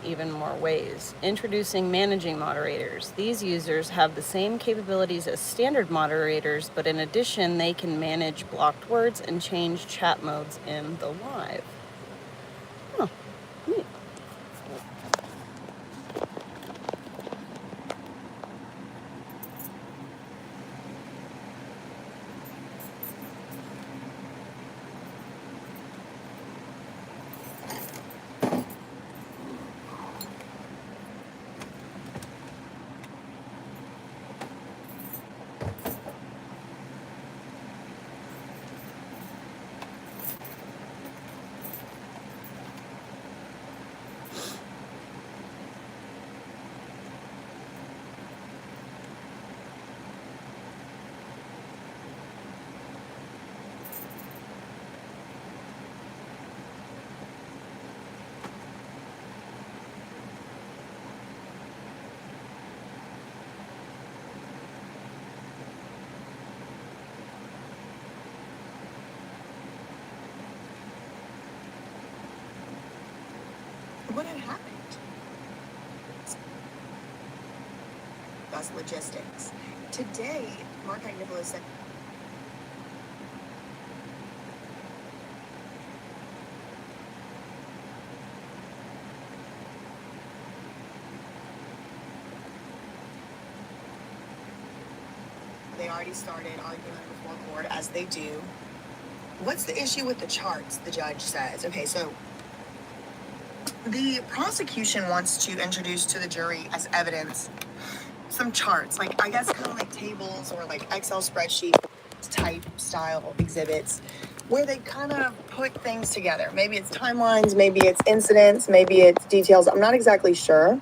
even more ways. Introducing managing moderators. These users have the same capabilities as standard moderators, but in addition, they can manage blocked words and change chat modes in the live. Huh, neat. What had happened? That's logistics. Today, Mark Agnifilo said they already started arguing before court, as they do. What's the issue with the charts, the judge says? Okay, so the prosecution wants to introduce to the jury as evidence some charts, like I guess kind of like tables or like Excel spreadsheet type style exhibits where they kind of put things together. Maybe it's timelines, maybe it's incidents, maybe it's details. I'm not exactly sure,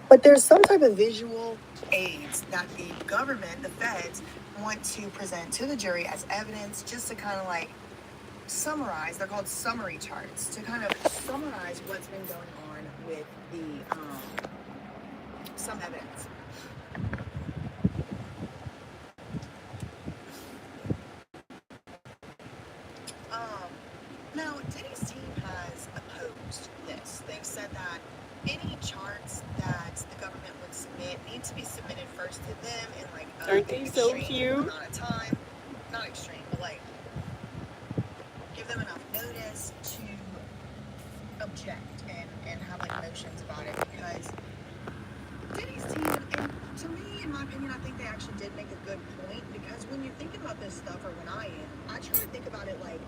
but there's some type of visual aids that the government, the feds, want to present to the jury as evidence, just to kind of like summarize. They're called summary charts, to kind of summarize what's been going on with the some evidence. Now, Diddy's team has opposed this. They've said that any charts that the government would submit need to be submitted first to them in like Aren't they so cute? Amount of time. Not extreme, but like give them enough notice to object and have like motions about it, because Diddy's team, and to me, in my opinion, I think they actually did make a good point, because when you think about this stuff, or when I try to think about it like,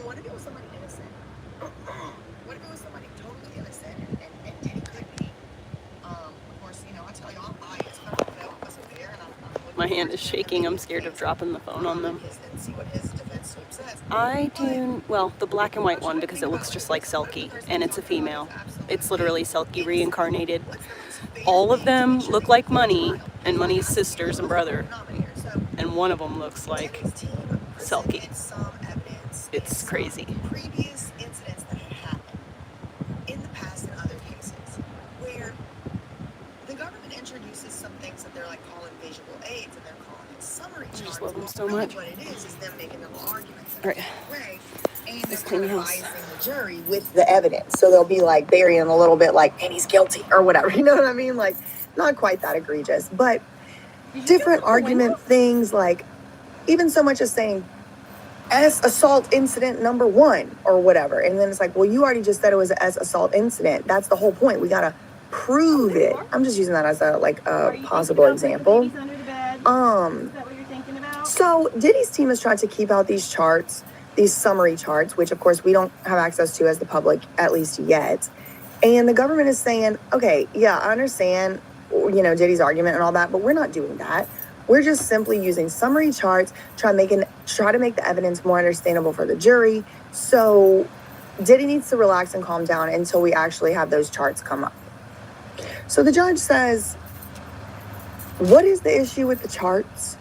what if it was somebody innocent? What if it was somebody totally innocent and Diddy could be? Of course, you know, I tell you, I'm biased, but I don't know, I wasn't there, and I'm My hand is shaking. I'm scared of dropping the phone on them. and see what his defense sweep says. I do, well, the black and white one, because it looks just like Selkie, and it's a female. It's literally Selkie reincarnated. All of them look like Money, and Money's sisters and brother, and one of them looks like Selkie. It's crazy. Previous incidents that had happened in the past in other cases, where the government introduces some things that they're like calling visual aids, and they're calling it summary charts. I just love them so much. What it is them making little arguments in Right. a way, and This they're tiny kind of house. biasing the jury with the evidence. So they'll be like burying a little bit, like, and he's guilty or whatever. You know what I mean? Like, not quite that egregious, but different argument things, like even so much as saying as assault incident number 1 or whatever, and then it's like, well, you already just said it was as assault incident. That's the whole point. We gotta prove it. I'm just using that as a like a possible example. So Diddy's team has tried to keep out these charts, these summary charts, which of course we don't have access to as the public, at least yet. And the government is saying, okay, yeah, I understand, you know, Diddy's argument and all that, but we're not doing that. We're just simply using summary charts, try to make the evidence more understandable for the jury. So Diddy needs to relax and calm down until we actually have those charts come up. So the judge says, what is the issue with the charts?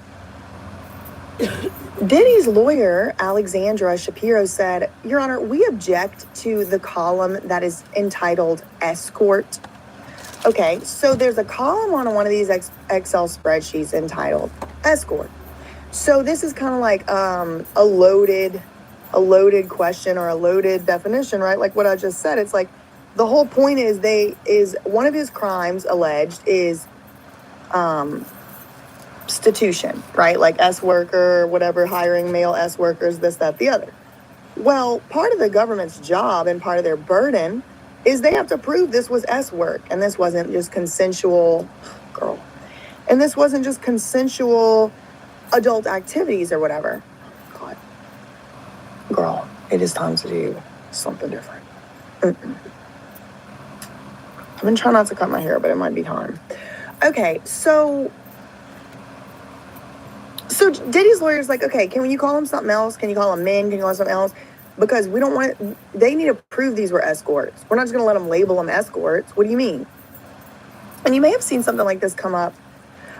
Diddy's lawyer, Alexandra Shapiro, said, Your Honor, we object to the column that is entitled Escort. Okay, so there's a column on one of these Excel spreadsheets entitled Escort. So this is kind of like a loaded question or a loaded definition, right? Like what I just said. It's like, The whole point is one of his crimes alleged is prostitution, right? Like S worker, whatever, hiring male S workers, this, that, the other. Well, part of the government's job and part of their burden is they have to prove this was S work and this wasn't just consensual, girl, and this wasn't just consensual adult activities or whatever. God, girl, it is time to do something different. I've been trying not to cut my hair, but it might be time. Okay, so Diddy's lawyer's like, okay, can you call him something else? Can you call him men? Can you call him something else? Because we don't want it. They need to prove these were escorts. We're not just going to let them label them escorts. What do you mean? And you may have seen something like this come up.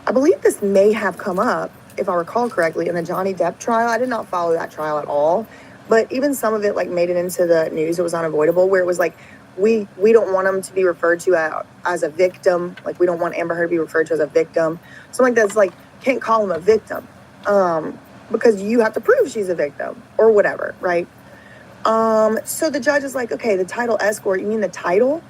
I believe this may have come up, if I recall correctly, in the Johnny Depp trial. I did not follow that trial at all. But even some of it like made it into the news. It was unavoidable, where it was like, we don't want them to be referred to as a victim. Like, we don't want Amber Heard to be referred to as a victim. Something like that's like, can't call him a victim. Because you have to prove she's a victim or whatever, right? So the judge is like, okay, the title escort, you mean the title?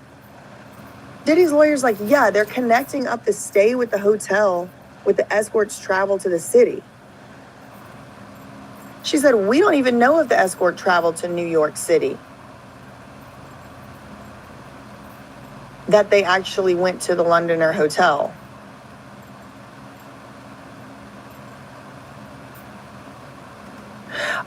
Diddy's lawyer's like, yeah, they're connecting up the stay with the hotel with the escort's travel to the city. She said, we don't even know if the escort traveled to New York City. That they actually went to the Londoner hotel.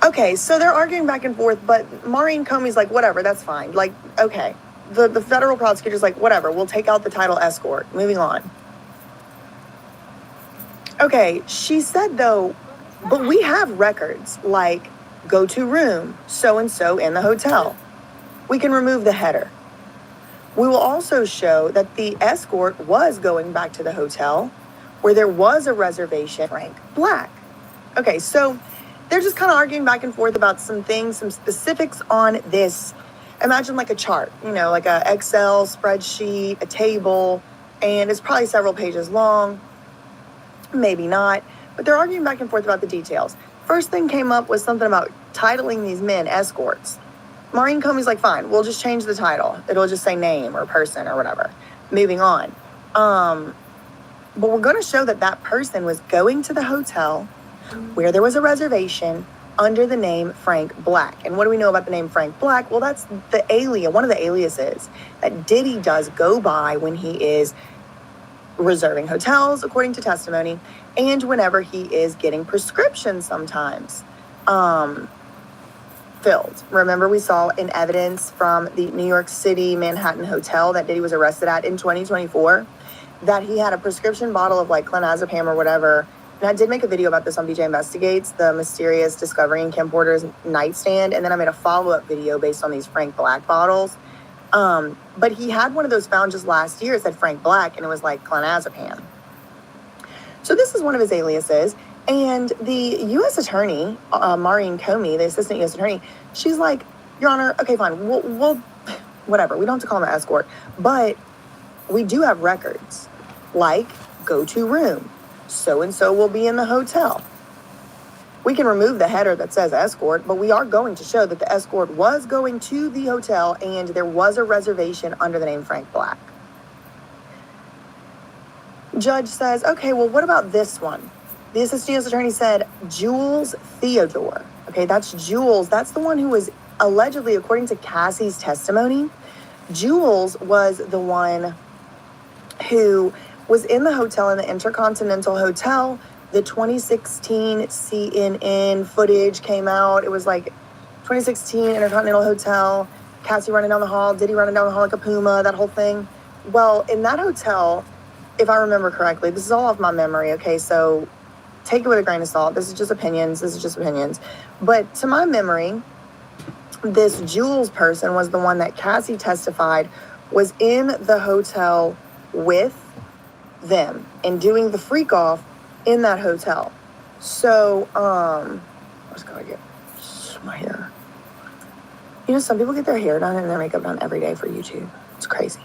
Okay, so they're arguing back and forth, but Maureen Comey's like, whatever, that's fine. Like, okay. The federal prosecutor's like, whatever, we'll take out the title escort. Moving on. Okay, she said, though, but we have records, like, go to room, so-and-so in the hotel. We can remove the header. We will also show that the escort was going back to the hotel where there was a reservation, Frank Black. Okay, so they're just kind of arguing back and forth about some things, some specifics on this. Imagine like a chart, like a Excel spreadsheet, a table, and it's probably several pages long. Maybe not, but they're arguing back and forth about the details. First thing came up was something about titling these men escorts. Maureen Comey's like, fine, we'll just change the title. It'll just say name or person or whatever. Moving on. But we're going to show that person was going to the hotel where there was a reservation under the name Frank Black. And what do we know about the name Frank Black? Well, that's the one of the aliases that Diddy does go by when he is reserving hotels, according to testimony, and whenever he is getting prescriptions sometimes filled. Remember, we saw in evidence from the New York City Manhattan hotel that Diddy was arrested at in 2024 that he had a prescription bottle of like clonazepam or whatever. And I did make a video about this on BJ Investigates, the mysterious discovery in Kim Porter's nightstand. And then I made a follow-up video based on these Frank Black bottles. But he had one of those found just last year. It said Frank Black, and it was like clonazepam. So this is one of his aliases. And the U.S. attorney, Maureen Comey, the assistant U.S. attorney, she's like, Your Honor, okay, fine, we'll whatever. We don't have to call him an escort. But we do have records, like go to room. So-and-so will be in the hotel. We can remove the header that says escort, but we are going to show that the escort was going to the hotel and there was a reservation under the name Frank Black. Judge says, okay, well, what about this one? The assistant U.S. attorney said, Jules Theodore. Okay, that's Jules. That's the one who was allegedly, according to Cassie's testimony, Jules was the one who was in the hotel, in the Intercontinental Hotel. The 2016 CNN footage came out. It was like 2016 Intercontinental Hotel, Cassie running down the hall, Diddy running down the hall like a puma, that whole thing. Well, in that hotel, if I remember correctly, this is all off my memory, okay, so take it with a grain of salt. This is just opinions. But to my memory, this Jules person was the one that Cassie testified was in the hotel with them and doing the freak off in that hotel. So, I just gotta get my hair. Some people get their hair done and their makeup done every day for YouTube. It's crazy.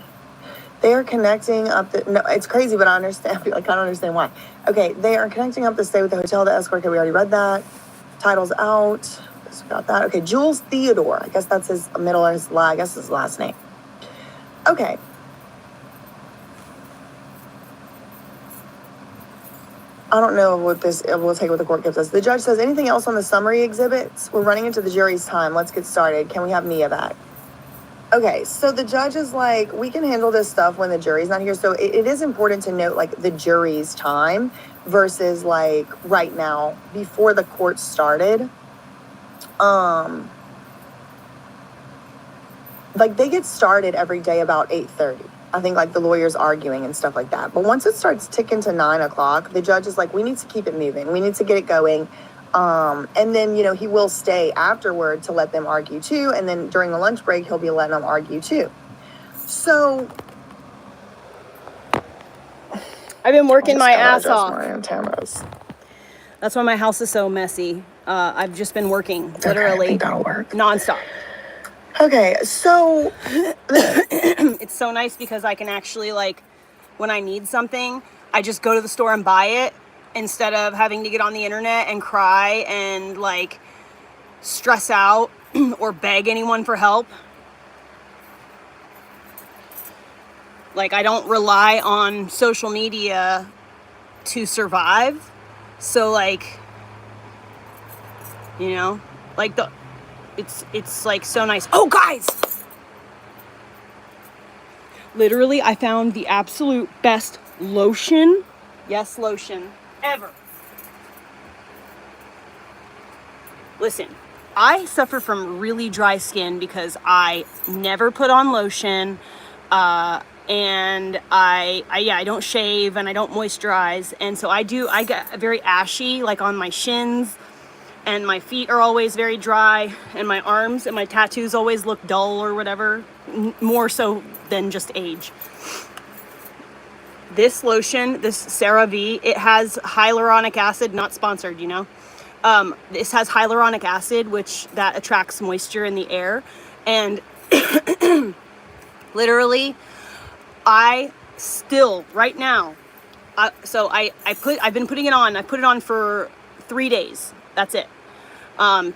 They are connecting up no, it's crazy, but I understand. I don't understand why. Okay, they are connecting up the stay with the hotel, the escort. Okay, we already read that. Title's out. Just got that. Okay, Jules Theodore. I guess that's his middle or his last, his last name. Okay. I don't know what this, we'll take what the court gives us. The judge says, anything else on the summary exhibits? We're running into the jury's time. Let's get started. Can we have Mia back? Okay, so the judge is like, we can handle this stuff when the jury's not here. So it is important to note, like, the jury's time versus, like, right now, before the court started. Like, they get started every day about 8:30. I think, like, the lawyers arguing and stuff like that. But once it starts ticking to 9 o'clock, the judge is like, we need to keep it moving. We need to get it going. And then, you know, he will stay afterward to let them argue too. And then during the lunch break, he'll be letting them argue too. So I've been working my ass off. My antennas. That's why my house is so messy. I've just been working literally I think that'll work. nonstop. Okay, so It's so nice because I can actually, like, when I need something, I just go to the store and buy it instead of having to get on the internet and cry and, like, stress out or beg anyone for help. Like, I don't rely on social media to survive. So, like, you know, like, it's like so nice. Oh, guys! Literally, I found the absolute best lotion. Yes, lotion. Ever. Listen, I suffer from really dry skin because I never put on lotion, and I don't shave and I don't moisturize, and so I get very ashy, like on my shins, and my feet are always very dry, and my arms and my tattoos always look dull or whatever, more so than just age. This lotion, this CeraVe, it has hyaluronic acid, not sponsored, you know. This has hyaluronic acid, which that attracts moisture in the air. And literally, I still, right now, I've been putting it on. I put it on for 3 days. That's it.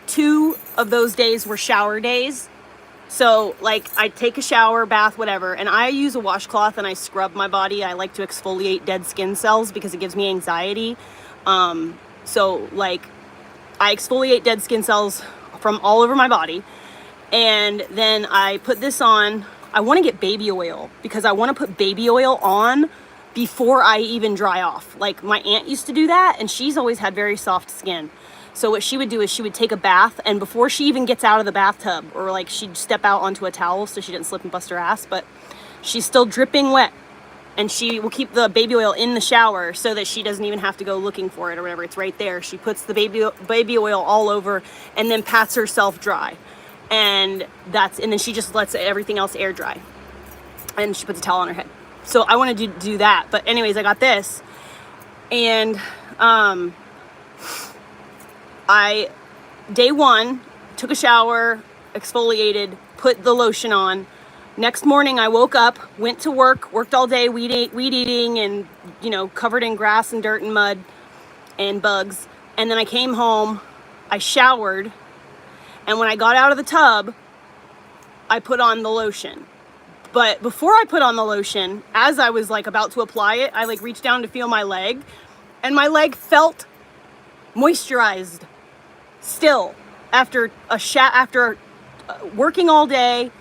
2 of those days were shower days. So, like, I take a shower, bath, whatever, and I use a washcloth and I scrub my body. I like to exfoliate dead skin cells because it gives me anxiety. So, like, I exfoliate dead skin cells from all over my body. And then I put this on. I want to get baby oil because I want to put baby oil on before I even dry off. Like, my aunt used to do that, and she's always had very soft skin. So what she would do is she would take a bath, and before she even gets out of the bathtub, or like she'd step out onto a towel so she didn't slip and bust her ass, but she's still dripping wet, and she will keep the baby oil in the shower so that she doesn't even have to go looking for it or whatever. It's right there. She puts the baby oil all over and then pats herself dry. And then she just lets everything else air dry. And she puts a towel on her head. So I wanted to do that. But anyways, I got this. And day 1, took a shower, exfoliated, put the lotion on. Next morning, I woke up, went to work, worked all day weed eating and, you know, covered in grass and dirt and mud and bugs. And then I came home, I showered, and when I got out of the tub, I put on the lotion. But before I put on the lotion, as I was like about to apply it, I like reached down to feel my leg, and my leg felt moisturized still after working all day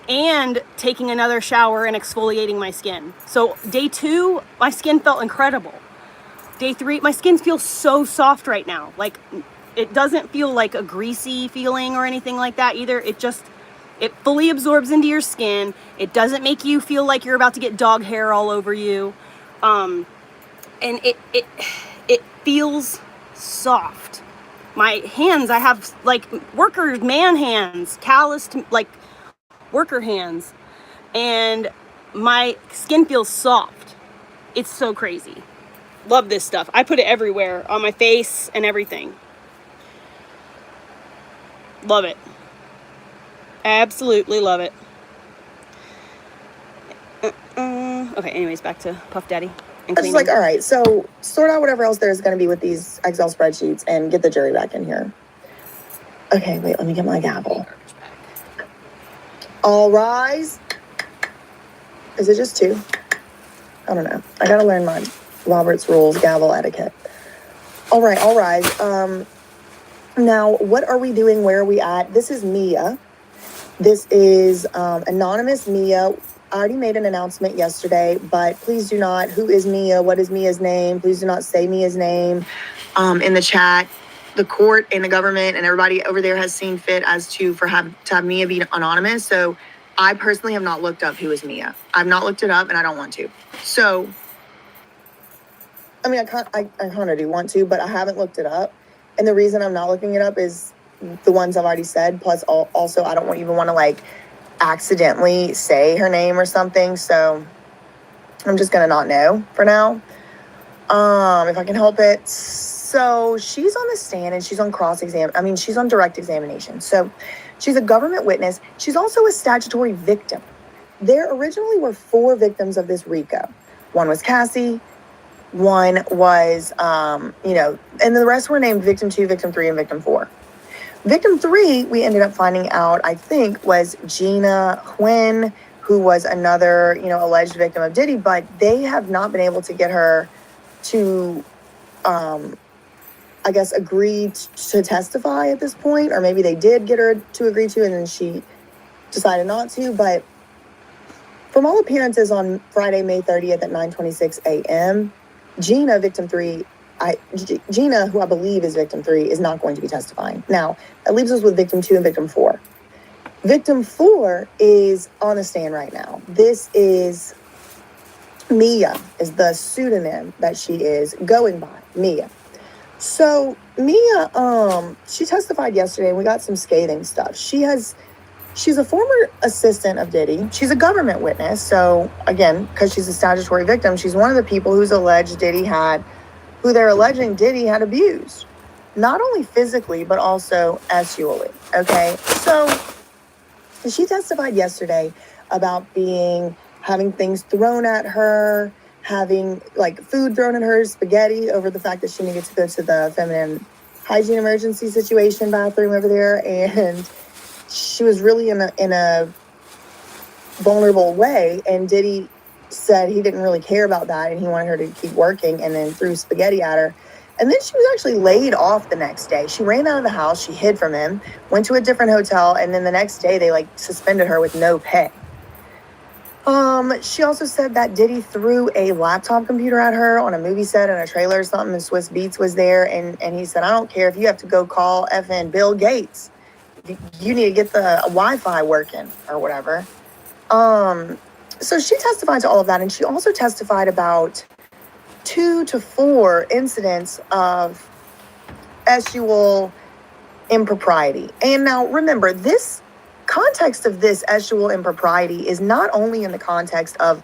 and taking another shower and exfoliating my skin. So day 2, my skin felt incredible. Day 3, my skin feels so soft right now. Like, it doesn't feel like a greasy feeling or anything like that either. It fully absorbs into your skin. It doesn't make you feel like you're about to get dog hair all over you. And it feels soft. My hands, I have like man hands, calloused, like worker hands, and my skin feels soft. It's so crazy. Love this stuff. I put it everywhere, on my face and everything. Love it. Absolutely love it. Okay, anyways, back to Puff Daddy. I was just like, all right, so sort out whatever else there's going to be with these Excel spreadsheets and get the jury back in here. Okay, wait, let me get my gavel. All rise. Is it just 2? I don't know. I gotta learn my Robert's Rules gavel etiquette. All right, all right. Now, what are we doing? Where are we at? This is Mia. This is anonymous Mia. I already made an announcement yesterday, but please do not. Who is Mia? What is Mia's name? Please do not say Mia's name in the chat. The court and the government and everybody over there has seen fit as to have Mia be anonymous. So I personally have not looked up who is Mia. I've not looked it up, and I don't want to. So, I mean, I kind of do want to, but I haven't looked it up. And the reason I'm not looking it up is the ones I've already said. Plus, also, I don't even want to like accidentally say her name or something. So I'm just gonna not know for now, if I can help it. So she's on the stand and she's on she's on direct examination. So she's a government witness. She's also a statutory victim. There originally were 4 victims of this RICO. One was Cassie. One was, and the rest were named victim 2, victim 3, and victim 4. Victim 3, we ended up finding out, I think, was Gina Quinn, who was another, alleged victim of Diddy, but they have not been able to get her to, agree to testify at this point, or maybe they did get her to agree to, and then she decided not to, but from all appearances on Friday, May 30th at 9:26 a.m., Gina, victim 3, Gina, who I believe is victim 3, is not going to be testifying. Now, that leaves us with victim 2 and victim 4. Victim 4 is on the stand right now. This is Mia, is the pseudonym that she is going by, Mia. So Mia, she testified yesterday, and we got some scathing stuff. She's a former assistant of Diddy. She's a government witness. So again, because she's a statutory victim, she's one of the people who they're alleging Diddy had abused. Not only physically, but also sexually. Okay. So she testified yesterday about having things thrown at her, having like food thrown at her, spaghetti, over the fact that she needed to go to the feminine hygiene emergency situation bathroom over there. And she was really in a vulnerable way, and Diddy said he didn't really care about that, and he wanted her to keep working, and then threw spaghetti at her. And then she was actually laid off the next day. She ran out of the house, she hid from him, went to a different hotel, and then the next day they suspended her with no pay. She also said that Diddy threw a laptop computer at her on a movie set in a trailer or something, and Swiss Beats was there, and he said, I don't care if you have to go call effing Bill Gates. You need to get the Wi-Fi working or whatever. So she testified to all of that, and she also testified about 2 to 4 incidents of sexual impropriety. And now remember, this context of this sexual impropriety is not only in the context of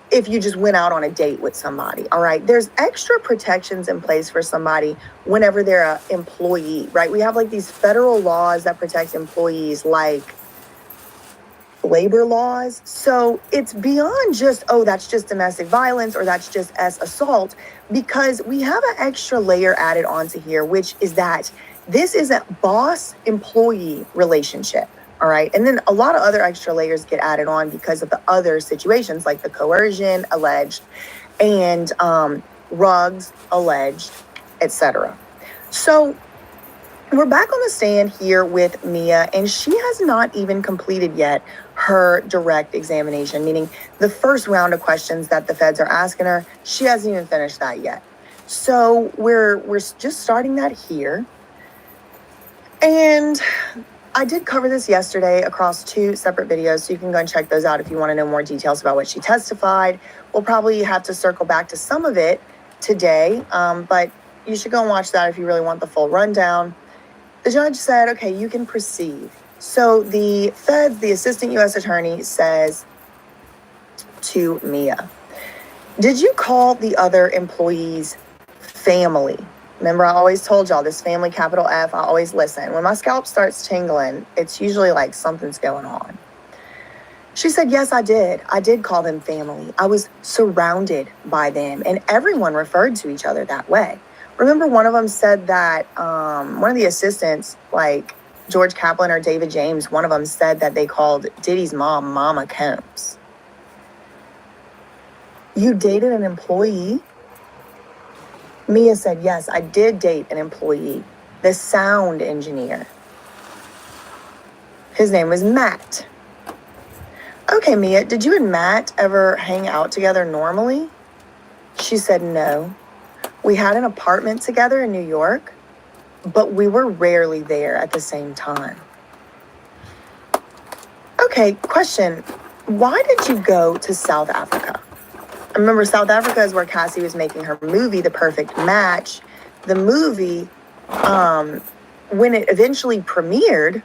if you just went out on a date with somebody, all right? There's extra protections in place for somebody whenever they're an employee, right? We have these federal laws that protect employees, like labor laws. So it's beyond just, that's just domestic violence or that's just assault, because we have an extra layer added onto here, which is that this is a boss-employee relationship. All right. And then a lot of other extra layers get added on because of the other situations, like the coercion alleged and rugs alleged, etc. So we're back on the stand here with Mia, and she has not even completed yet her direct examination, meaning the first round of questions that the feds are asking her. She hasn't even finished that yet. So we're just starting that here. And I did cover this yesterday across 2 separate videos, so you can go and check those out if you want to know more details about what she testified. We'll probably have to circle back to some of it today, but you should go and watch that if you really want the full rundown. The judge said, okay, you can proceed. So the feds, the assistant U.S. attorney, says to Mia, did you call the other employees family? Remember, I always told y'all this family, capital F, I always listen. When my scalp starts tingling, it's usually like something's going on. She said, yes, I did. I did call them family. I was surrounded by them, and everyone referred to each other that way. Remember, one of them said that, one of the assistants, like George Kaplan or David James, one of them said that they called Diddy's mom Mama Combs. You dated an employee? Mia said, yes, I did date an employee, the sound engineer. His name was Matt. Okay, Mia, did you and Matt ever hang out together normally? She said, no. We had an apartment together in New York, but we were rarely there at the same time. Okay, question. Why did you go to South Africa? Remember, South Africa is where Cassie was making her movie, The Perfect Match. The movie, when it eventually premiered,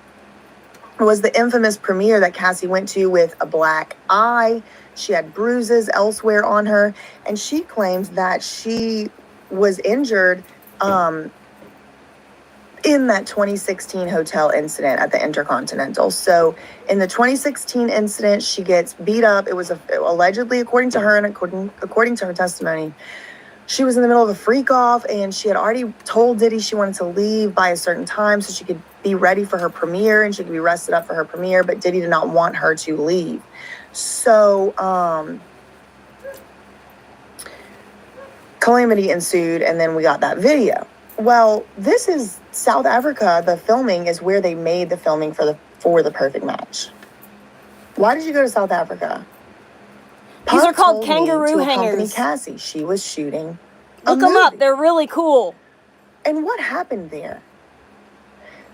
was the infamous premiere that Cassie went to with a black eye. She had bruises elsewhere on her, and she claims that she was injured in that 2016 hotel incident at the Intercontinental. So in the 2016 incident, she gets beat up. It was allegedly, according to her and according to her testimony, she was in the middle of a freak off, and she had already told Diddy she wanted to leave by a certain time so she could be ready for her premiere and she could be rested up for her premiere, but Diddy did not want her to leave. So calamity ensued, and then we got that video. Well, this is South Africa. The filming is where they made the filming for the Perfect Match. Why did you go to South Africa? These Puff are called told me kangaroo to accompany hangers. Cassie. She was shooting a Look them movie. up. They're really cool. And what happened there?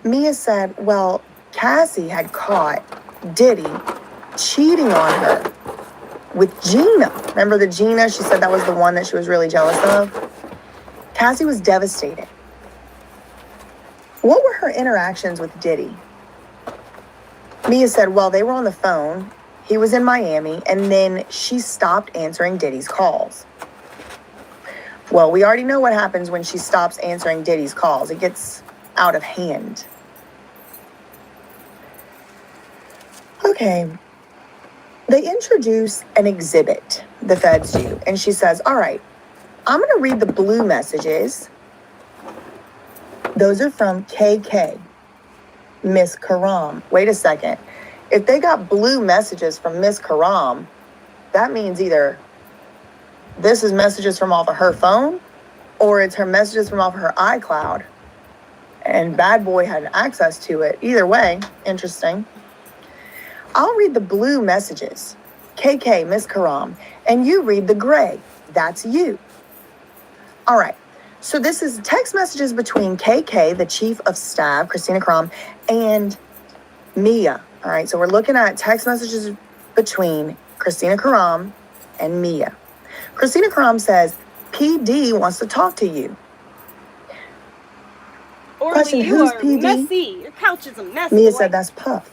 Mia said, well, Cassie had caught Diddy cheating on her with Gina. Remember the Gina? She said that was the one that she was really jealous of. Cassie was devastated. What were her interactions with Diddy? Mia said, well, they were on the phone. He was in Miami, and then she stopped answering Diddy's calls. Well, we already know what happens when she stops answering Diddy's calls. It gets out of hand. Okay. They introduce an exhibit, the feds do, and she says, all right, I'm going to read the blue messages. Those are from KK, Miss Karam. Wait a second. If they got blue messages from Miss Karam, that means either this is messages from off of her phone or it's her messages from off of her iCloud. And Bad Boy had access to it. Either way, interesting. I'll read the blue messages. KK, Miss Karam. And you read the gray. That's you. All right. So this is text messages between KK, the chief of staff, Christina Karam, and Mia. All right. So we're looking at text messages between Christina Karam and Mia. Christina Karam says, PD wants to talk to you. Orly, Question, you who's are PD? messy. Your couch is a mess. Mia boy. said, that's Puff.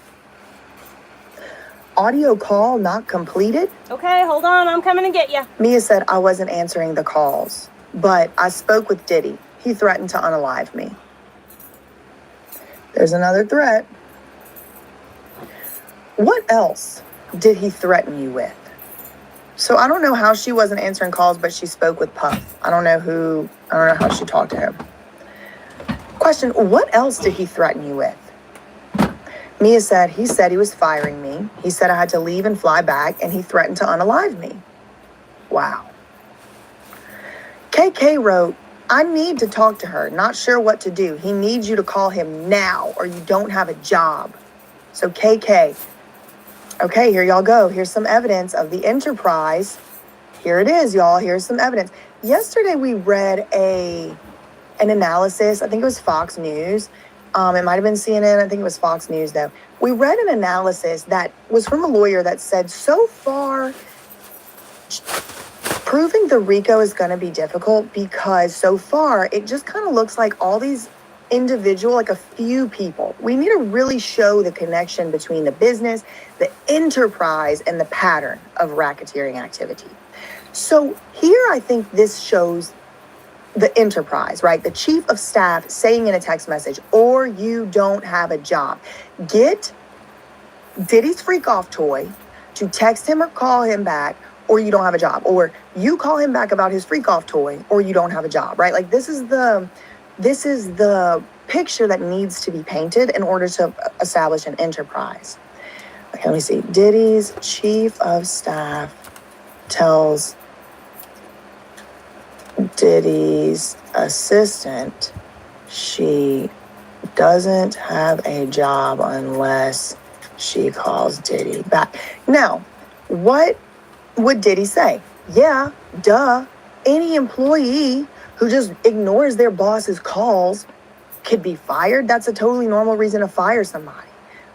Audio call not completed? Okay, hold on. I'm coming to get you. Mia said, I wasn't answering the calls, but I spoke with Diddy. He threatened to unalive me. There's another threat. What else did he threaten you with? So I don't know how she wasn't answering calls, but she spoke with Puff. I don't know how she talked to him. Question, what else did he threaten you with? Mia said, he said he was firing me. He said I had to leave and fly back, and he threatened to unalive me. Wow. KK wrote, I need to talk to her. Not sure what to do. He needs you to call him now, or you don't have a job. So KK, okay, here y'all go. Here's some evidence of the enterprise. Here it is, y'all. Here's some evidence. Yesterday we read an analysis. I think it was Fox News. It might have been CNN. I think it was Fox News, though. We read an analysis that was from a lawyer that said, so far, proving the RICO is going to be difficult because so far, it just kind of looks like all these individual, like a few people. We need to really show the connection between the business, the enterprise, and the pattern of racketeering activity. So here, I think this shows the enterprise, right? The chief of staff saying in a text message, or you don't have a job. Get Diddy's freak off toy to text him or call him back, or you don't have a job. Or you call him back about his freak off toy, or you don't have a job, right? Like this is the picture that needs to be painted in order to establish an enterprise. Okay, let me see. Diddy's chief of staff tells Diddy's assistant. She doesn't have a job unless she calls Diddy back. Now, what would Diddy say? Yeah, duh. Any employee who just ignores their boss's calls could be fired. That's a totally normal reason to fire somebody.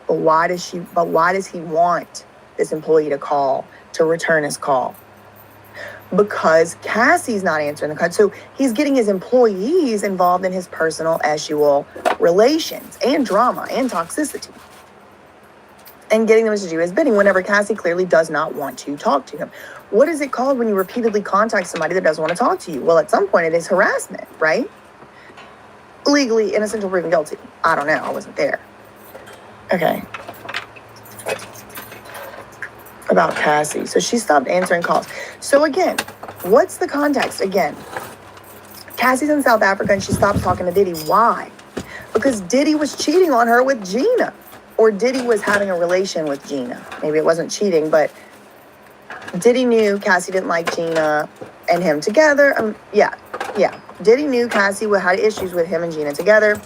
But why does he want this employee to call, to return his call? Because Cassie's not answering the call. So he's getting his employees involved in his personal sexual relations and drama and toxicity, and getting them to do his bidding whenever Cassie clearly does not want to talk to him. What is it called when you repeatedly contact somebody that doesn't want to talk to you? Well, at some point it is harassment, right? Legally innocent until proven guilty. I don't know. I wasn't there. Okay. About Cassie. So she stopped answering calls. So again, what's the context? Again, Cassie's in South Africa and she stops talking to Diddy. Why? Because Diddy was cheating on her with Gina. Or Diddy was having a relation with Gina. Maybe it wasn't cheating, but Diddy knew Cassie didn't like Gina and him together. Yeah. Diddy knew Cassie had issues with him and Gina together.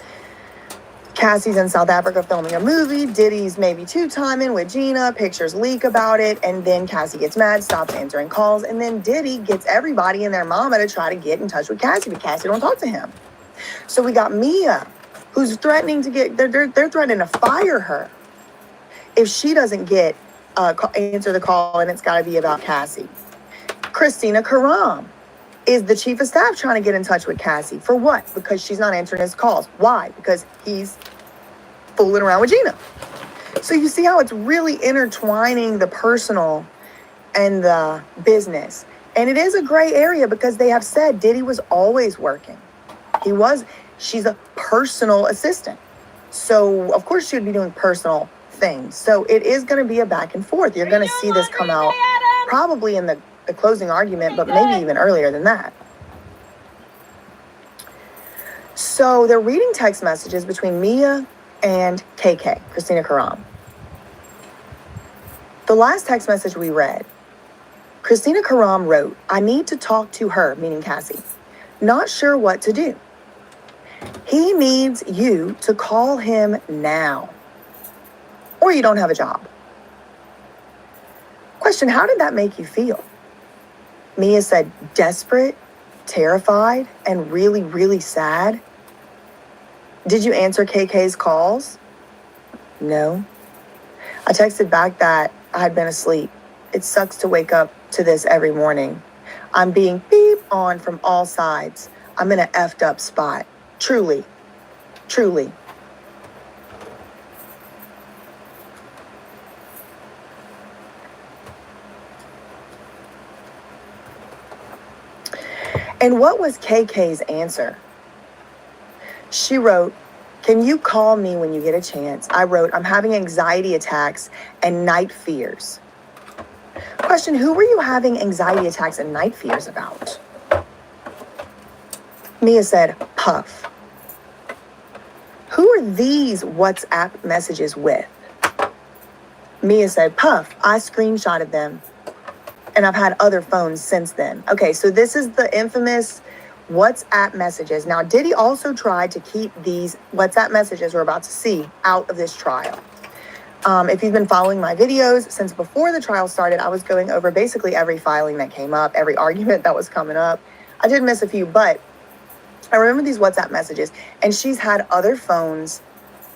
Cassie's in South Africa filming a movie. Diddy's maybe two-timing with Gina. Pictures leak about it. And then Cassie gets mad, stops answering calls. And then Diddy gets everybody and their mama to try to get in touch with Cassie, but Cassie don't talk to him. So we got Mia, who's threatening to they're threatening to fire her if she doesn't answer the call, and it's got to be about Cassie. Christina Karam is the chief of staff trying to get in touch with Cassie. For what? Because she's not answering his calls. Why? Because he's fooling around with Gina. So you see how it's really intertwining the personal and the business. And it is a gray area because they have said Diddy was always working. She's a personal assistant. So of course she would be doing personal things. So it is going to be a back and forth. You're going to see this come out probably in the closing argument, but maybe even earlier than that. So they're reading text messages between Mia and KK, Christina Karam. The last text message we read, Christina Karam wrote, "I need to talk to her," meaning Cassie. "Not sure what to do. He needs you to call him now, or you don't have a job." Question, how did that make you feel? Mia said, desperate, terrified, and really, really sad. Did you answer KK's calls? No. I texted back that I had been asleep. It sucks to wake up to this every morning. I'm being beep on from all sides. I'm in an effed up spot. Truly. Truly. And what was KK's answer? She wrote, "Can you call me when you get a chance?" I wrote, "I'm having anxiety attacks and night fears." Question, who were you having anxiety attacks and night fears about? Mia said, Puff. Who are these WhatsApp messages with? Mia said, Puff. I screenshotted them. And I've had other phones since then. Okay, so this is the infamous WhatsApp messages. Now, Diddy also tried to keep these WhatsApp messages we're about to see out of this trial. If you've been following my videos since before the trial started, I was going over basically every filing that came up, every argument that was coming up. I did miss a few, but I remember these WhatsApp messages, and she's had other phones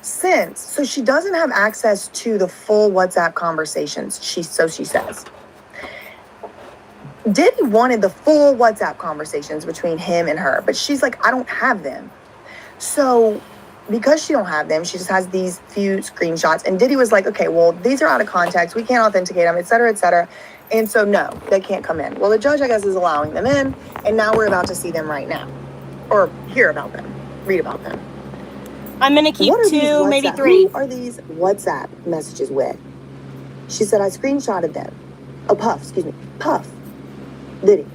since. So she doesn't have access to the full WhatsApp conversations, so she says. Diddy wanted the full WhatsApp conversations between him and her, but she's like, I don't have them. So because she don't have them, she just has these few screenshots. And Diddy was like, okay, well, these are out of context. We can't authenticate them, et cetera, et cetera. And so, no, they can't come in. Well, the judge, I guess, is allowing them in. And now we're about to see them right now, or hear about them, read about them. I'm going to keep two, maybe three. Who are these WhatsApp messages with? She said, I screenshotted them. Oh, Puff, excuse me. Puff. Diddy.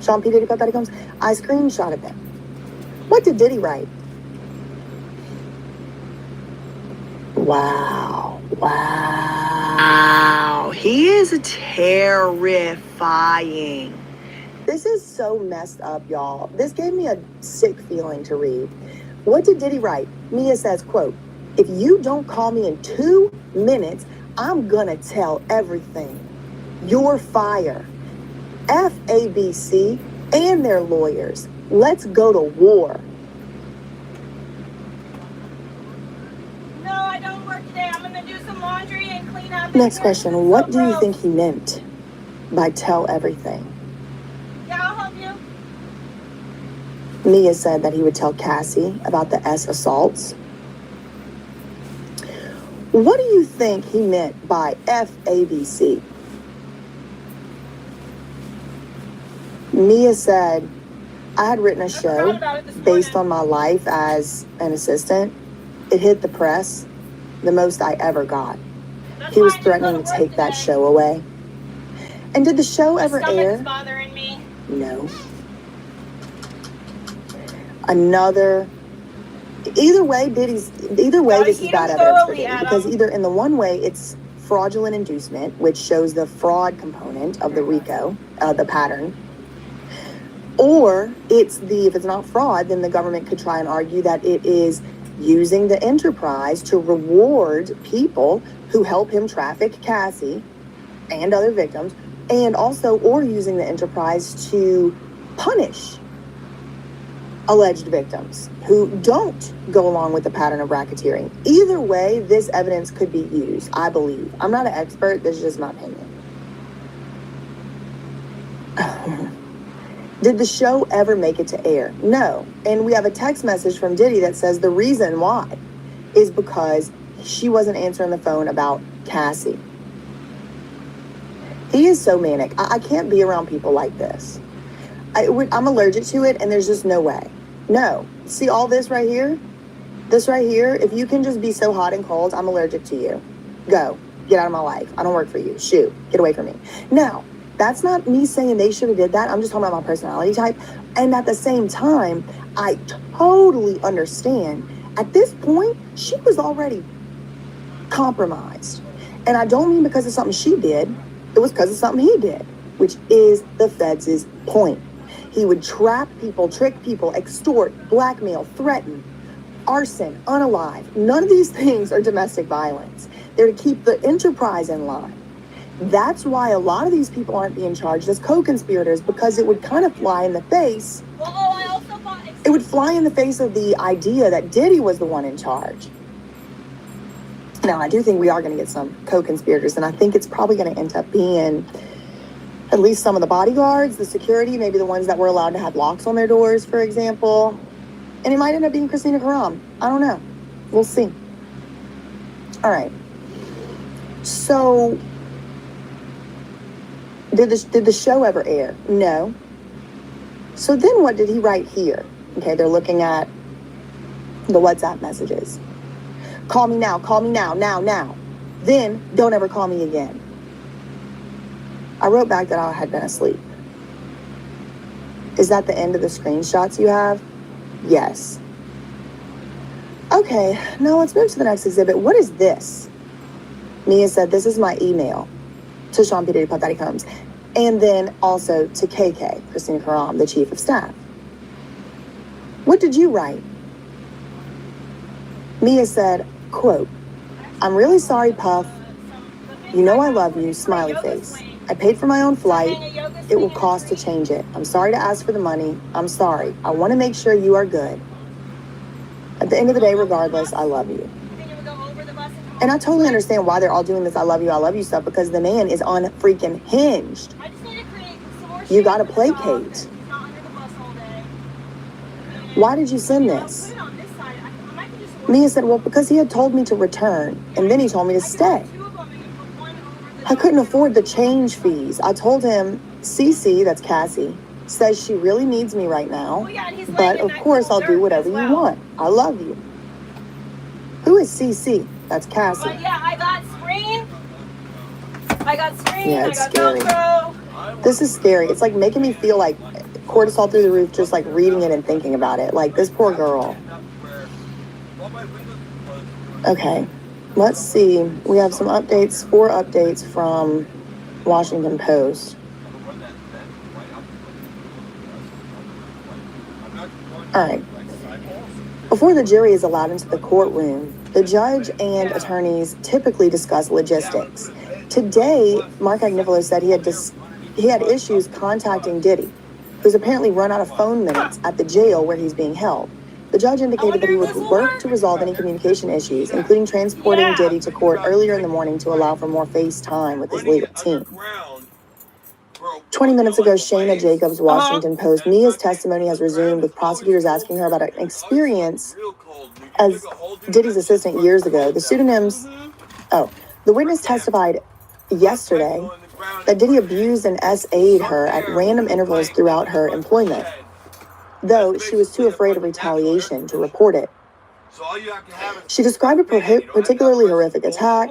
Sean P. Diddy Puff Daddy Combs. I screenshotted them. What did Diddy write? Wow. Wow. He is terrifying. This is so messed up, y'all. This gave me a sick feeling to read. What did Diddy write? Mia says, quote, "If you don't call me in 2 minutes, I'm gonna tell everything. You're fired. FABC and their lawyers. Let's go to war." No, I don't work today. I'm gonna do some laundry and clean up. Next question. What do you think he meant by tell everything? Yeah, I'll help you. Mia said that he would tell Cassie about the S assaults. What do you think he meant by FABC? Mia said, "I had written a show based on my life as an assistant. It hit the press, the most I ever got. He was threatening to take that show away." And did the show ever air? Bothering me. No. Either way, this is bad evidence for Diddy, because either in the one way it's fraudulent inducement, which shows the fraud component of the RICO, the pattern, or if it's not fraud, then the government could try and argue that it is using the enterprise to reward people who help him traffic Cassie and other victims, and also, or using the enterprise to punish alleged victims who don't go along with the pattern of racketeering. Either way, this evidence could be used, I believe. I'm not an expert, this is just my opinion. Did the show ever make it to air? No. And we have a text message from Diddy that says the reason why is because she wasn't answering the phone about Cassie. He is so manic. I can't be around people like this. I'm allergic to it, and there's just no way. No. See all this right here? This right here, if you can just be so hot and cold, I'm allergic to you. Go. Get out of my life. I don't work for you. Shoot. Get away from me. Now, that's not me saying they should have did that. I'm just talking about my personality type. And at the same time, I totally understand. At this point, she was already compromised. And I don't mean because of something she did. It was because of something he did, which is the feds' point. He would trap people, trick people, extort, blackmail, threaten, arson, unalive. None of these things are domestic violence. They're to keep the enterprise in line. That's why a lot of these people aren't being charged as co-conspirators, because it would kind of fly in the face. It would fly in the face of the idea that Diddy was the one in charge. Now, I do think we are going to get some co-conspirators, and I think it's probably going to end up being at least some of the bodyguards, the security, maybe the ones that were allowed to have locks on their doors, for example. And it might end up being Christina Karam. I don't know. We'll see. All right. So, did the show ever air? No. So then what did he write here? Okay, they're looking at the WhatsApp messages. "Call me now, now. Then don't ever call me again." I wrote back that I had been asleep. Is that the end of the screenshots you have? Yes. Okay, now let's move to the next exhibit. What is this? Mia said, "This is my email," to Sean P. Diddy Puff Daddy Combs. And then also to KK, Christina Karam, the chief of staff. What did you write? Mia said, quote, "I'm really sorry, Puff. You know I love you, smiley face. I paid for my own flight. It will cost to change it. I'm sorry to ask for the money. I'm sorry. I want to make sure you are good. At the end of the day, regardless, I love you." And I totally understand why they're all doing this I love you stuff, because the man is on freaking hinged. You gotta placate. Why did you send this? Mia said, "Well, because he had told me to return, and then he told me to stay. I couldn't afford the change fees. I told him, Cece, that's Cassie, says she really needs me right now, but of course I'll do whatever you want. I love you." Who is Cece? That's Cassie. But yeah, I got screen. Yeah, it's I got scary. Velcro. This is scary. It's like making me feel like cortisol through the roof, just like reading it and thinking about it. Like, this poor girl. Okay, let's see. We have some updates, 4 updates from Washington Post. All right. Before the jury is allowed into the courtroom, the judge and attorneys typically discuss logistics. Today, Mark Agnifilo said he had issues contacting Diddy, who's apparently run out of phone minutes at the jail where he's being held. The judge indicated that he would work to resolve any communication issues, including transporting Diddy to court earlier in the morning to allow for more face time with his legal team. 20 minutes ago, Shayna Jacobs, Washington Post. Mia's testimony has resumed, with prosecutors asking her about an experience as Diddy's assistant years ago. The pseudonyms... the witness testified yesterday that Diddy abused and SA'd her at random intervals throughout her employment, though she was too afraid of retaliation to report it. She described a particularly horrific attack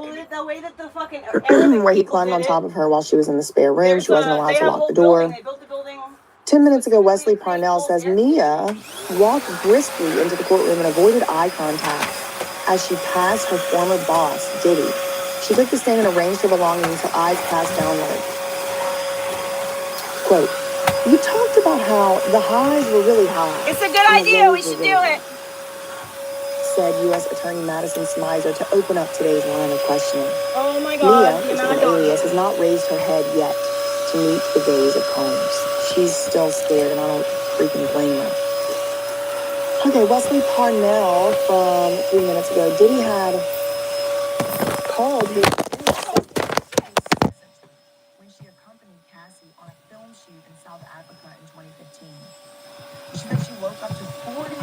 where he climbed on top of her while she was in the spare room. She wasn't allowed to lock the door. 10 minutes ago, Wesley Parnell says Mia walked briskly into the courtroom and avoided eye contact as she passed her former boss, Diddy. She took the stand and arranged her belongings, her eyes cast downward. Quote, "You talked about how the highs were really high. It's a good idea. We should do it," said U.S. Attorney Madison Smizer to open up today's line of questioning. Oh my God. Mia, which is an alias, has not raised her head yet to meet the gaze of Combs. She's still scared, and I don't freaking blame her. Okay, Wesley Parnell from 3 minutes ago. Diddy had called his when she accompanied Cassie on a film shoot in South Africa in 2015. She said she woke up to 48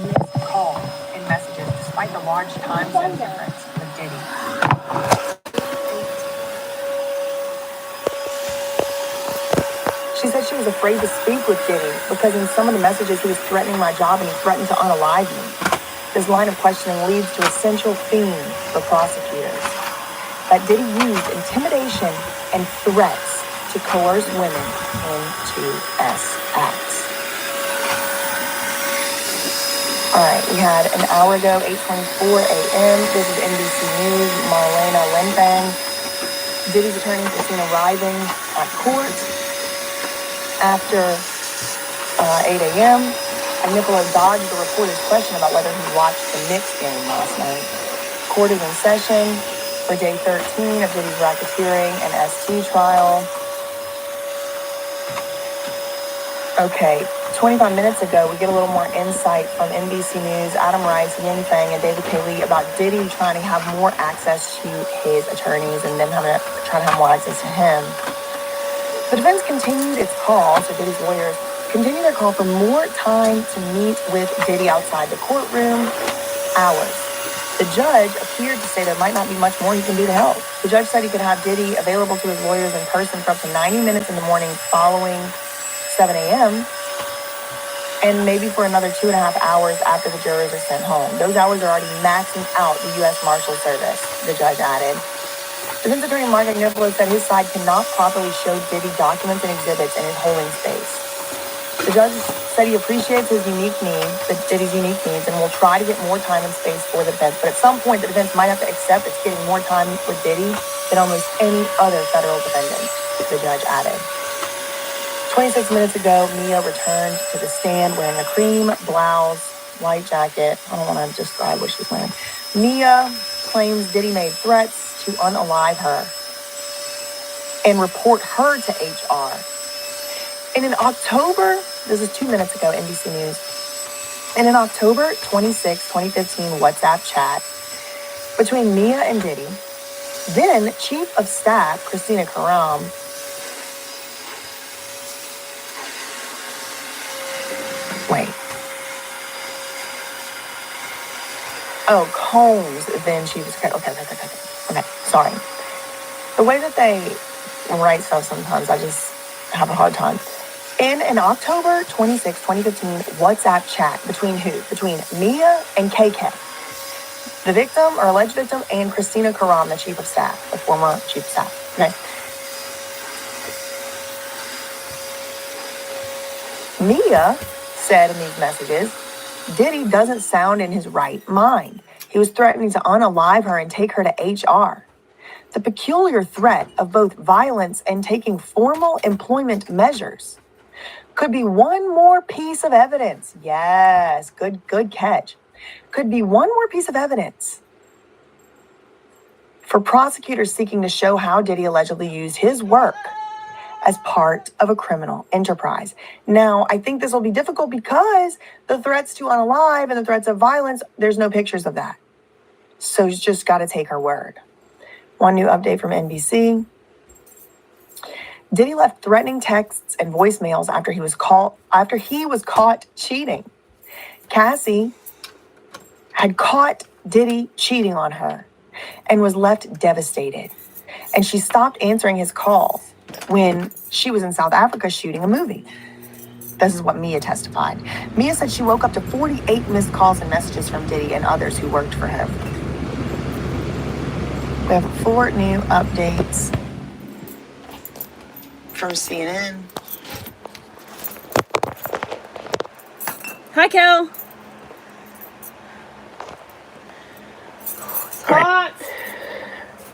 missed calls and messages despite the large time zone difference with Diddy. She said she was afraid to speak with Diddy because in some of the messages he was threatening my job and he threatened to unalive me. This line of questioning leads to a central theme for prosecutors: that Diddy used intimidation and threats to coerce women into acts. All right, we had an hour ago, 8:24 a.m. This is NBC News, Marlena Linfang. Diddy's attorney was seen arriving at court after 8 a.m. Agnifilo dodged the reporter's question about whether he watched the Knicks game last night. Court is in session for day 13 of Diddy's racketeering and ST trial. Okay, 25 minutes ago, we get a little more insight from NBC News, Adam Rice, Yin Fang, and David K. Lee about Diddy trying to have more access to his attorneys and them trying to have more access to him. The defense continued its call, so Diddy's lawyers continued their call for more time to meet with Diddy outside the courtroom. Hours. The judge appeared to say there might not be much more he can do to help. The judge said he could have Diddy available to his lawyers in person for up to 90 minutes in the morning following 7 a.m., and maybe for another 2.5 hours after the jurors are sent home. Those hours are already maxing out the U.S. Marshal Service, the judge added. Defense attorney Mark Agnifilo said his side cannot properly show Diddy documents and exhibits in his holding space. The judge said he appreciates Diddy's unique needs, and will try to get more time and space for the defense. But at some point, the defense might have to accept it's getting more time with Diddy than almost any other federal defendant, the judge added. 26 minutes ago, Mia returned to the stand wearing a cream blouse, white jacket. I don't want to describe what she's wearing. Mia claims Diddy made threats to unalive her and report her to HR. And in October, this is 2 minutes ago, NBC News, and in October 26, 2015 WhatsApp chat between Mia and Diddy, then Chief of Staff Christina Karam Combs, then she was... Okay, sorry. The way that they write stuff sometimes, I just have a hard time. In an October 26, 2015 WhatsApp chat between who? Between Mia and KK, the victim or alleged victim, and Christina Karam, the chief of staff, the former chief of staff. Okay. Mia said in these messages, Diddy doesn't sound in his right mind. He was threatening to unalive her and take her to HR. The peculiar threat of both violence and taking formal employment measures. Could be one more piece of evidence. Yes, good catch. Could be one more piece of evidence for prosecutors seeking to show how Diddy allegedly used his work as part of a criminal enterprise. Now, I think this will be difficult because the threats to unalive and the threats of violence, there's no pictures of that. So you just got to take her word. One new update from NBC. Diddy left threatening texts and voicemails after he was caught cheating. Cassie had caught Diddy cheating on her and was left devastated. And she stopped answering his calls when she was in South Africa shooting a movie. This is what Mia testified. Mia said she woke up to 48 missed calls and messages from Diddy and others who worked for him. We have 4 new updates from CNN. Hi, Kel. Hot.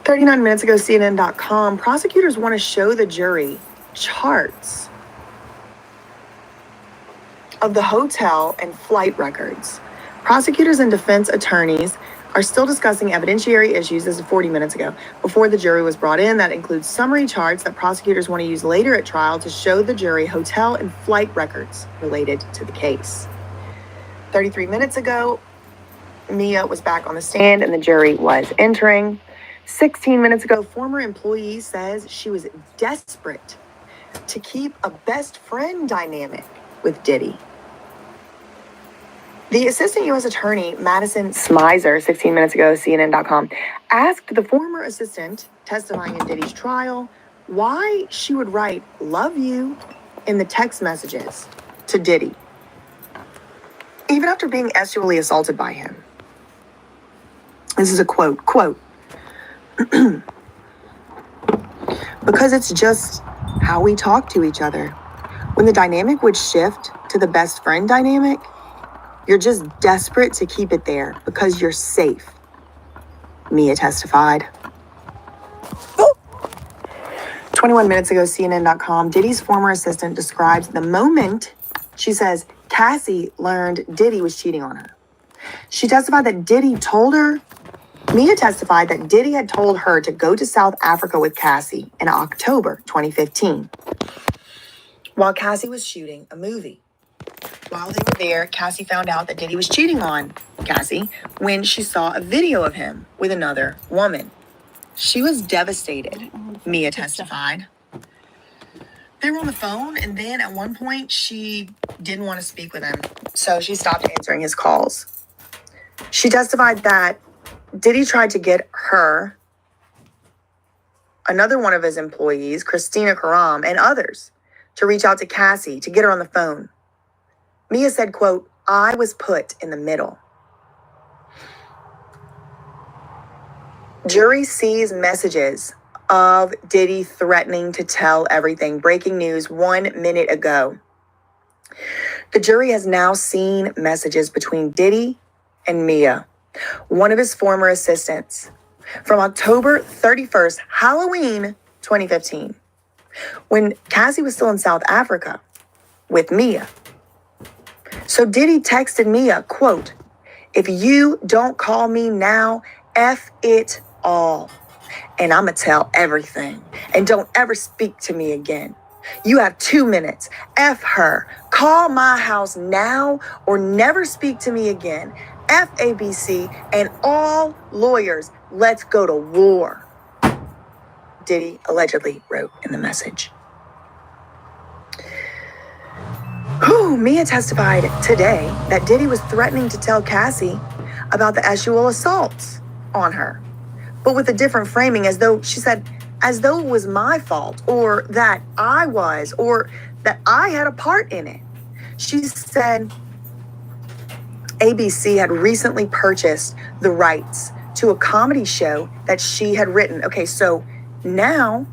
39 minutes ago, CNN.com, prosecutors want to show the jury charts of the hotel and flight records. Prosecutors and defense attorneys are still discussing evidentiary issues. This is 40 minutes ago, before the jury was brought in. That includes summary charts that prosecutors want to use later at trial to show the jury hotel and flight records related to the case. 33 minutes ago, Mia was back on the stand and the jury was entering. 16 minutes ago, former employee says she was desperate to keep a best friend dynamic with Diddy. The assistant U.S. attorney, Madison Smizer, 16 minutes ago, CNN.com, asked the former assistant testifying in Diddy's trial why she would write "love you" in the text messages to Diddy, even after being sexually assaulted by him. This is a quote, because it's just how we talk to each other. When the dynamic would shift to the best friend dynamic, you're just desperate to keep it there because you're safe, Mia testified. 21 minutes ago, CNN.com, Diddy's former assistant describes the moment, she says, Cassie learned Diddy was cheating on her. She testified that Mia testified that Diddy had told her to go to South Africa with Cassie in October 2015, while Cassie was shooting a movie. While they were there, Cassie found out that Diddy was cheating on Cassie when she saw a video of him with another woman. She was devastated, Mia testified. They were on the phone, and then at one point, she didn't want to speak with him, so she stopped answering his calls. She testified that Diddy tried to get her, another one of his employees, Christina Karam, and others to reach out to Cassie to get her on the phone. Mia said, quote, "I was put in the middle." Jury sees messages of Diddy threatening to tell everything. Breaking news 1 minute ago. The jury has now seen messages between Diddy and Mia, one of his former assistants, from October 31st, Halloween 2015, when Cassie was still in South Africa with Mia. So Diddy texted Mia, quote, "If you don't call me now, F it all. And I'ma tell everything. And don't ever speak to me again. You have 2 minutes. F her. Call my house now or never speak to me again. F ABC and all lawyers. Let's go to war," Diddy allegedly wrote in the message. Mia testified today that Diddy was threatening to tell Cassie about the sexual assaults on her, but with a different framing, as though it was my fault, or that I was, or that I had a part in it. She said ABC had recently purchased the rights to a comedy show that she had written. Okay, so now,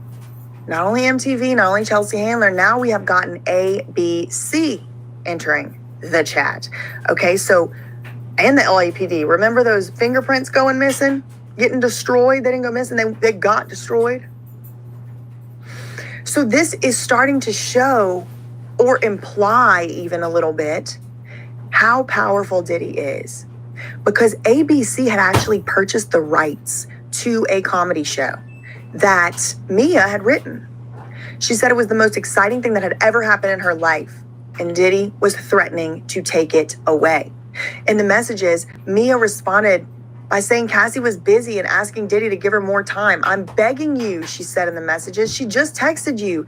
not only MTV, not only Chelsea Handler, now we have gotten ABC entering the chat. Okay, so, and the LAPD. Remember those fingerprints going missing? Getting destroyed? They didn't go missing, they got destroyed. So this is starting to show or imply even a little bit how powerful Diddy is. Because ABC had actually purchased the rights to a comedy show that Mia had written. She said it was the most exciting thing that had ever happened in her life, and Diddy was threatening to take it away. In the messages, Mia responded by saying Cassie was busy and asking Diddy to give her more time. "I'm begging you," she said in the messages. "She just texted you.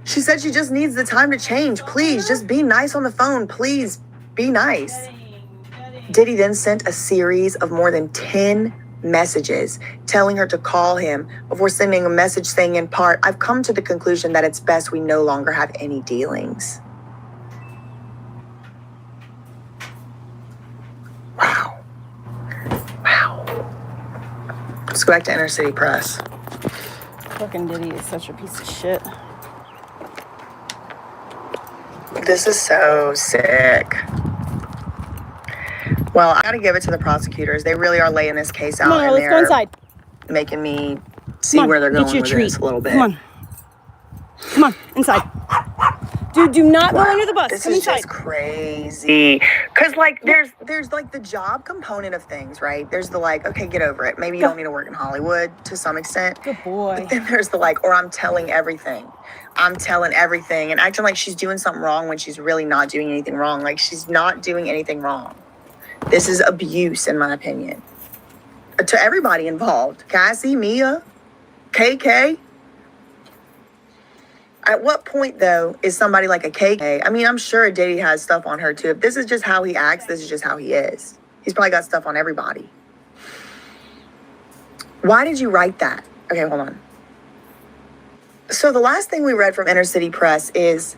She said she just needs the time to change. Please, just be nice on the phone. Please, be nice." Diddy then sent a series of more than 10 messages telling her to call him before sending a message saying in part, "I've come to the conclusion that it's best we no longer have any dealings." Wow. Let's go back to Inner City Press. Fucking Diddy is such a piece of shit. This is so sick. Well, I gotta give it to the prosecutors. They really are laying this case out. Come on, let's go inside. Making me see where they're going with this a little bit. Come on, inside. Dude, do not go under the bus. This Come is inside. just crazy. Cause like there's like the job component of things, right? There's the like, okay, get over it. Maybe you don't need to work in Hollywood to some extent. Good boy. But then there's the like, or I'm telling everything and acting like she's doing something wrong when she's really not doing anything wrong. Like she's not doing anything wrong. This is abuse, in my opinion. To everybody involved. Cassie, Mia, KK. At what point, though, is somebody like a KK? I mean, I'm sure Diddy has stuff on her, too. If this is just how he acts, this is just how he is. He's probably got stuff on everybody. Why did you write that? Okay, hold on. So the last thing we read from Inner City Press is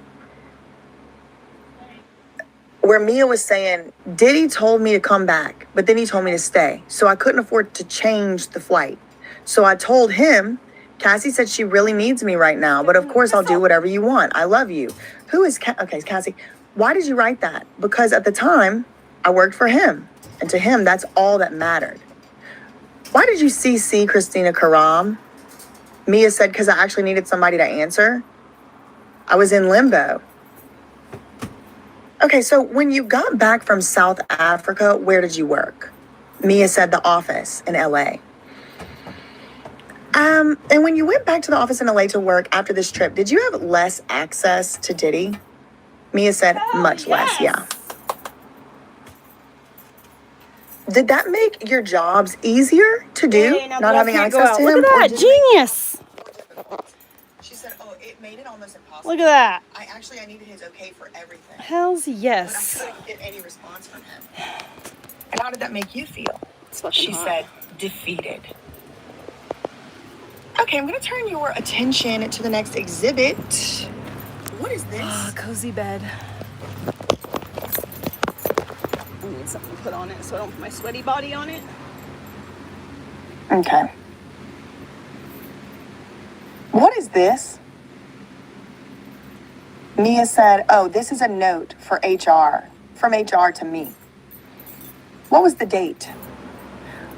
where Mia was saying, Diddy told me to come back, but then he told me to stay. So I couldn't afford to change the flight. So I told him, Cassie said she really needs me right now, but of course I'll do whatever you want. I love you. Who is okay, Cassie, why did you write that? Because at the time, I worked for him. And to him, that's all that mattered. Why did you CC Christina Karam? Mia said, because I actually needed somebody to answer. I was in limbo. Okay, so when you got back from South Africa, where did you work? Mia said the office in LA. And when you went back to the office in LA to work after this trip, did you have less access to Diddy? Mia said much less, yeah. Did that make your jobs easier to do, not having access to him? Look at that, genius. She said, oh, it made it almost impossible. Look at that. I needed his okay for everything. Hells yes. But I couldn't get any response from him. And how did that make you feel? She said, defeated. Okay, I'm going to turn your attention to the next exhibit. What is this? Cozy bed. I need something to put on it so I don't put my sweaty body on it. Okay. What is this? Mia said, oh, this is a note for HR, from HR to me. What was the date?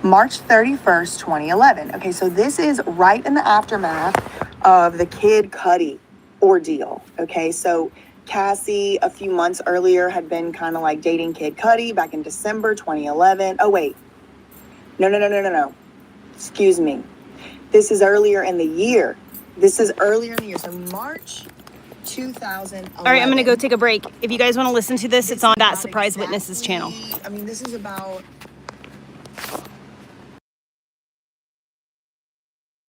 March 31st, 2011. Okay, so this is right in the aftermath of the Kid Cudi ordeal. Okay, so Cassie, a few months earlier, had been kind of like dating Kid Cudi back in December 2011. Oh, wait. No. Excuse me. This is earlier in the year. So March 2011. All right, I'm going to go take a break. If you guys want to listen to this, it's on That Surprise Witnesses channel. I mean, this is about